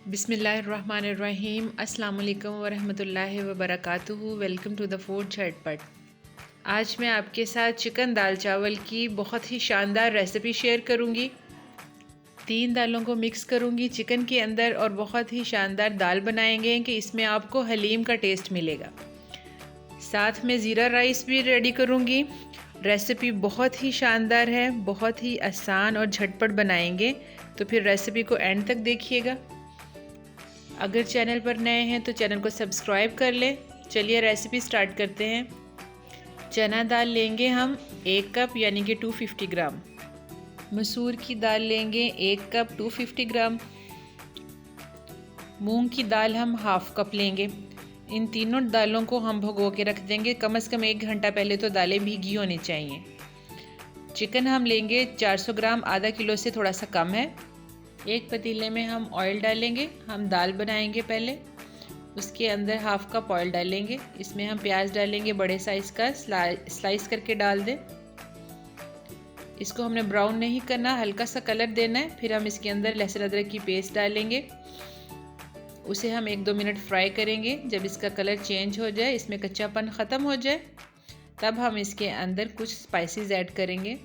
बिस्मिल्लाहिर्रहमानिर्रहीम। अस्सलाम वालेकुम वरहमतुल्लाहि वबरकातुहू। वेलकम टू द फूड झटपट। आज मैं आपके साथ चिकन दाल चावल की बहुत ही शानदार रेसिपी शेयर करूंगी। 3 दालों को मिक्स करूंगी चिकन के अंदर और बहुत ही शानदार दाल बनाएंगे कि इसमें आपको हलीम का टेस्ट मिलेगा। साथ में ज़ीरा राइस भी रेडी करूंगी। रेसिपी बहुत ही शानदार है, बहुत ही आसान और झटपट बनाएंगे, तो फिर रेसिपी को एंड तक देखिएगा। अगर चैनल पर नए हैं तो चैनल को सब्सक्राइब कर लें। चलिए रेसिपी स्टार्ट करते हैं। चना दाल लेंगे हम 1 कप यानी कि 250 ग्राम। मसूर की दाल लेंगे 1 कप 250 ग्राम। मूंग की दाल हम हाफ कप लेंगे। इन तीनों दालों को हम भिगो के रख देंगे। कम से कम 1 घंटा पहले तो दालें भीगी होनी चाहिए। चिकन हम लेंगे 400 ग्राम, आधा किलो से थोड़ा सा कम है। एक पतीले में हम ऑयल डालेंगे। हम दाल बनाएंगे पहले, उसके अंदर हाफ कप ऑयल डालेंगे। इसमें हम प्याज डालेंगे, बड़े साइज़ का स्लाइस करके डाल दें। इसको हमने ब्राउन नहीं करना, हल्का सा कलर देना है। फिर हम इसके अंदर लहसुन अदरक की पेस्ट डालेंगे। उसे हम 1-2 मिनट फ्राई करेंगे। जब इसका कलर चेंज हो जाए, इसमें कच्चापन ख़त्म हो जाए, तब हम इसके अंदर कुछ स्पाइसेस ऐड करेंगे।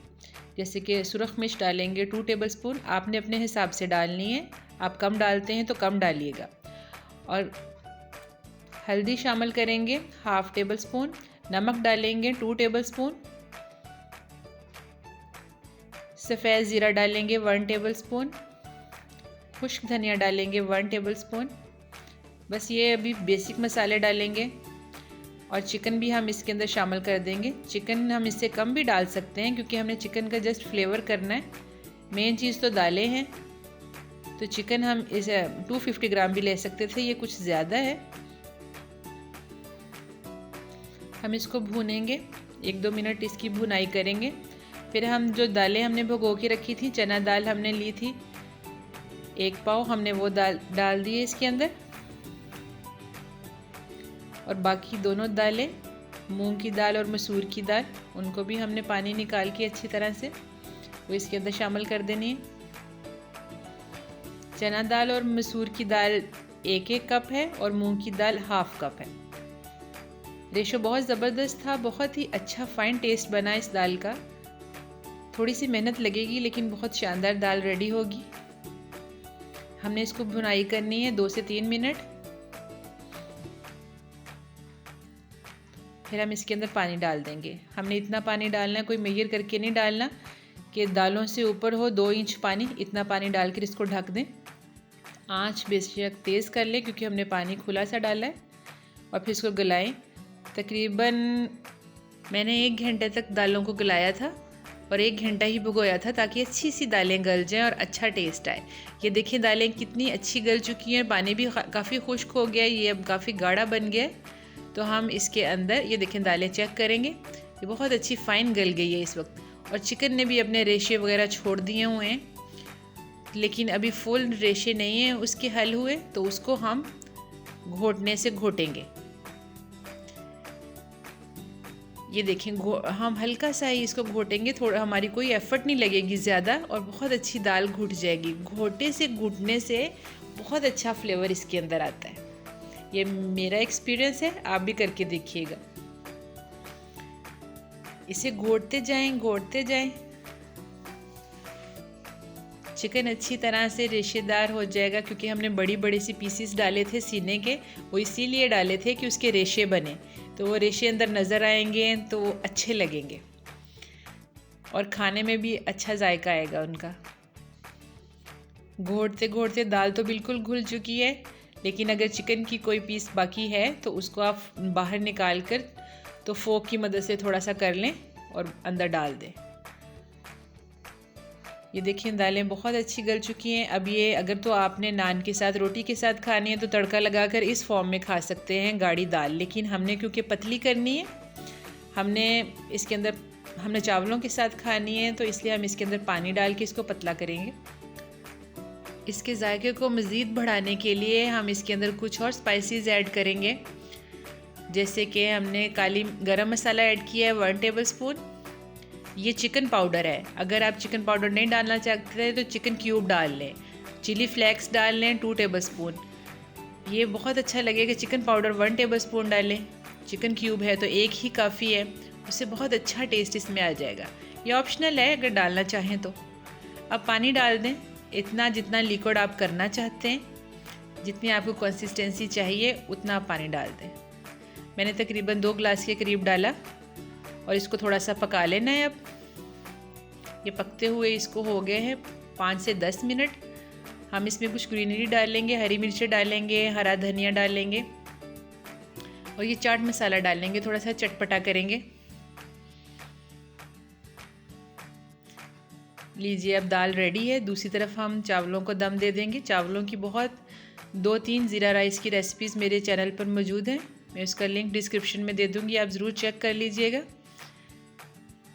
जैसे कि सुरख मिर्च डालेंगे 2 टेबलस्पून। आपने अपने हिसाब से डालनी है, आप कम डालते हैं तो कम डालिएगा। और हल्दी शामिल करेंगे 1/2 टेबलस्पून। नमक डालेंगे 2 टेबलस्पून। सफ़ेद ज़ीरा डालेंगे 1 टेबलस्पून। खुश्क धनिया डालेंगे 1 टेबलस्पून। बस ये अभी बेसिक मसाले डालेंगे। और चिकन भी हम इसके अंदर शामिल कर देंगे। चिकन हम इससे कम भी डाल सकते हैं क्योंकि हमने चिकन का जस्ट फ्लेवर करना है। मेन चीज़ तो दालें हैं, तो चिकन हम इस 250 ग्राम भी ले सकते थे, ये कुछ ज़्यादा है। हम इसको भूनेंगे, 1-2 मिनट इसकी भुनाई करेंगे। फिर हम जो दालें हमने भिगो के रखी थी, चना दाल हमने ली थी 1 पाव, हमने वो दाल डाल दी है इसके अंदर। और बाकी दोनों दालें, मूंग की दाल और मसूर की दाल, उनको भी हमने पानी निकाल के अच्छी तरह से वो इसके अंदर शामिल कर देनी है। चना दाल और मसूर की दाल 1-1 कप है और मूंग की दाल 1/2 कप है। रेशो बहुत ज़बरदस्त था, बहुत ही अच्छा फाइन टेस्ट बना इस दाल का। थोड़ी सी मेहनत लगेगी लेकिन बहुत शानदार दाल रेडी होगी। हमने इसको भुनाई करनी है 2 से 3 मिनट। फिर हम इसके अंदर पानी डाल देंगे। हमने इतना पानी डालना है, कोई मेजर करके नहीं डालना कि दालों से ऊपर हो 2 इंच पानी। इतना पानी डालकर इसको ढक दें। आंच बेशक तेज़ कर लें क्योंकि हमने पानी खुला सा डाला है। और फिर इसको गलाएं। तकरीबन मैंने 1 घंटे तक दालों को गलाया था और 1 घंटा ही भिगोया था ताकि अच्छी सी दालें गल जाएं और अच्छा टेस्ट आए। ये देखिए दालें कितनी अच्छी गल चुकी हैं, पानी भी काफ़ी खुश्क हो गया है, ये अब काफ़ी गाढ़ा बन गया है। तो हम इसके अंदर ये देखें दालें चेक करेंगे, ये बहुत अच्छी फ़ाइन गल गई है इस वक्त। और चिकन ने भी अपने रेशे वगैरह छोड़ दिए हुए हैं, लेकिन अभी फुल रेशे नहीं हैं उसके हल हुए, तो उसको हम घोटने से घोटेंगे। ये देखें हम हल्का सा ही इसको घोटेंगे, थोड़ा हमारी कोई एफर्ट नहीं लगेगी ज़्यादा और बहुत अच्छी दाल घुट जाएगी। घोटे से घुटने से बहुत अच्छा फ्लेवर इसके अंदर आता है। ये मेरा एक्सपीरियंस है, आप भी करके देखिएगा। इसे घोटते जाएं, घोटते जाएं। चिकन अच्छी तरह से रेशेदार हो जाएगा क्योंकि हमने बड़ी बड़ी सी पीसीस डाले थे सीने के, वो इसीलिए डाले थे कि उसके रेशे बने, तो वो रेशे अंदर नज़र आएंगे तो वो अच्छे लगेंगे और खाने में भी अच्छा जायका आएगा उनका। घोटते घोटते दाल तो बिल्कुल घुल चुकी है, लेकिन अगर चिकन की कोई पीस बाकी है तो उसको आप बाहर निकाल कर तो फोक की मदद से थोड़ा सा कर लें और अंदर डाल दें। ये देखिए दालें बहुत अच्छी गल चुकी हैं। अब ये अगर तो आपने नान के साथ, रोटी के साथ खानी है तो तड़का लगाकर इस फॉर्म में खा सकते हैं गाढ़ी दाल, लेकिन हमने क्योंकि पतली करनी है, हमने चावलों के साथ खानी है, तो इसलिए हम इसके अंदर पानी डाल के इसको पतला करेंगे। इसके जायके को मज़ीद बढ़ाने के लिए हम इसके अंदर कुछ और स्पाइसेस ऐड करेंगे। जैसे कि हमने काली गरम मसाला ऐड किया है 1 टेबलस्पून। ये चिकन पाउडर है, अगर आप चिकन पाउडर नहीं डालना चाहते तो चिकन क्यूब डाल लें। चिली फ्लेक्स डाल लें 2 टेबलस्पून, ये बहुत अच्छा लगेगा। चिकन पाउडर 1 टेबलस्पून डालें। चिकन क्यूब है तो एक ही काफ़ी है, उससे बहुत अच्छा टेस्ट इसमें आ जाएगा। ये ऑप्शनल है अगर डालना चाहें तो। अब पानी डाल दें इतना जितना लिक्विड आप करना चाहते हैं, जितनी आपको कंसिस्टेंसी चाहिए उतना आप पानी डाल दें। मैंने तकरीबन 2 ग्लास के करीब डाला और इसको थोड़ा सा पका लेना है। अब ये पकते हुए इसको हो गए हैं 5 से 10 मिनट। हम इसमें कुछ ग्रीनरी डालेंगे, हरी मिर्चें डालेंगे, हरा धनिया डालेंगे और ये चाट मसाला डालेंगे, थोड़ा सा चटपटा करेंगे। लीजिए अब दाल रेडी है। दूसरी तरफ हम चावलों को दम दे देंगे। चावलों की बहुत 2-3 ज़ीरा राइस की रेसिपीज़ मेरे चैनल पर मौजूद हैं, मैं उसका लिंक डिस्क्रिप्शन में दे दूँगी, आप ज़रूर चेक कर लीजिएगा।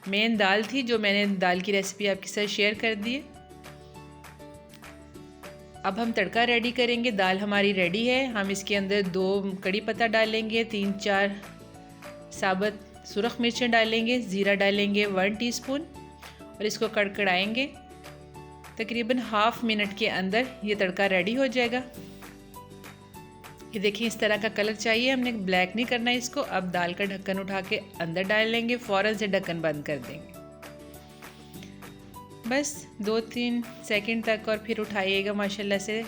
मेन दाल थी जो मैंने दाल की रेसिपी आपके साथ शेयर कर दी है। अब हम तड़का रेडी करेंगे। दाल हमारी रेडी है। हम इसके अंदर 2 कड़ी पत्ता डालेंगे, 3-4 साबुत सुरख मिर्चें डालेंगे, ज़ीरा डालेंगे 1 टीस्पून और इसको कड़कड़ाएंगे। तकरीबन हाफ मिनट के अंदर ये तड़का रेडी हो जाएगा। ये देखिए इस तरह का कलर चाहिए, हमने ब्लैक नहीं करना है इसको। अब दाल का ढक्कन उठा के अंदर डाल लेंगे, फ़ौरन से ढक्कन बंद कर देंगे। बस 2-3 सेकंड तक और फिर उठाइएगा। माशाल्लाह से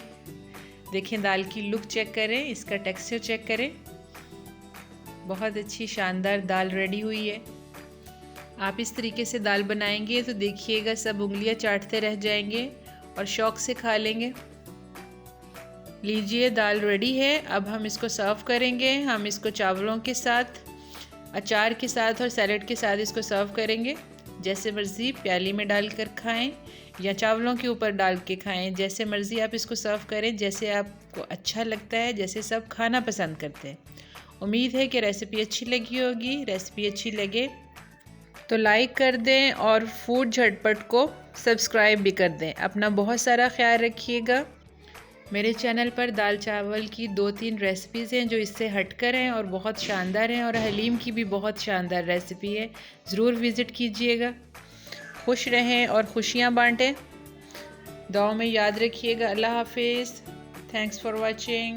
देखें, दाल की लुक चेक करें, इसका टेक्सचर चेक करें। बहुत अच्छी शानदार दाल रेडी हुई है। आप इस तरीके से दाल बनाएंगे तो देखिएगा सब उंगलियां चाटते रह जाएंगे और शौक़ से खा लेंगे। लीजिए दाल रेडी है। अब हम इसको सर्व करेंगे। हम इसको चावलों के साथ, अचार के साथ और सैलड के साथ इसको सर्व करेंगे। जैसे मर्ज़ी प्याली में डालकर खाएं या चावलों के ऊपर डाल के खाएं, जैसे मर्ज़ी आप इसको सर्व करें, जैसे आपको अच्छा लगता है, जैसे सब खाना पसंद करते हैं। उम्मीद है कि रेसिपी अच्छी लगी होगी। रेसिपी अच्छी लगे तो लाइक कर दें और फूड झटपट को सब्सक्राइब भी कर दें। अपना बहुत सारा ख्याल रखिएगा। मेरे चैनल पर दाल चावल की 2-3 रेसिपीज़ हैं जो इससे हटकर हैं और बहुत शानदार हैं, और हलीम की भी बहुत शानदार रेसिपी है, ज़रूर विज़िट कीजिएगा। खुश रहें और खुशियाँ बांटें। दुआओं में याद रखिएगा। अल्लाह हाफिज़। Thanks for watching.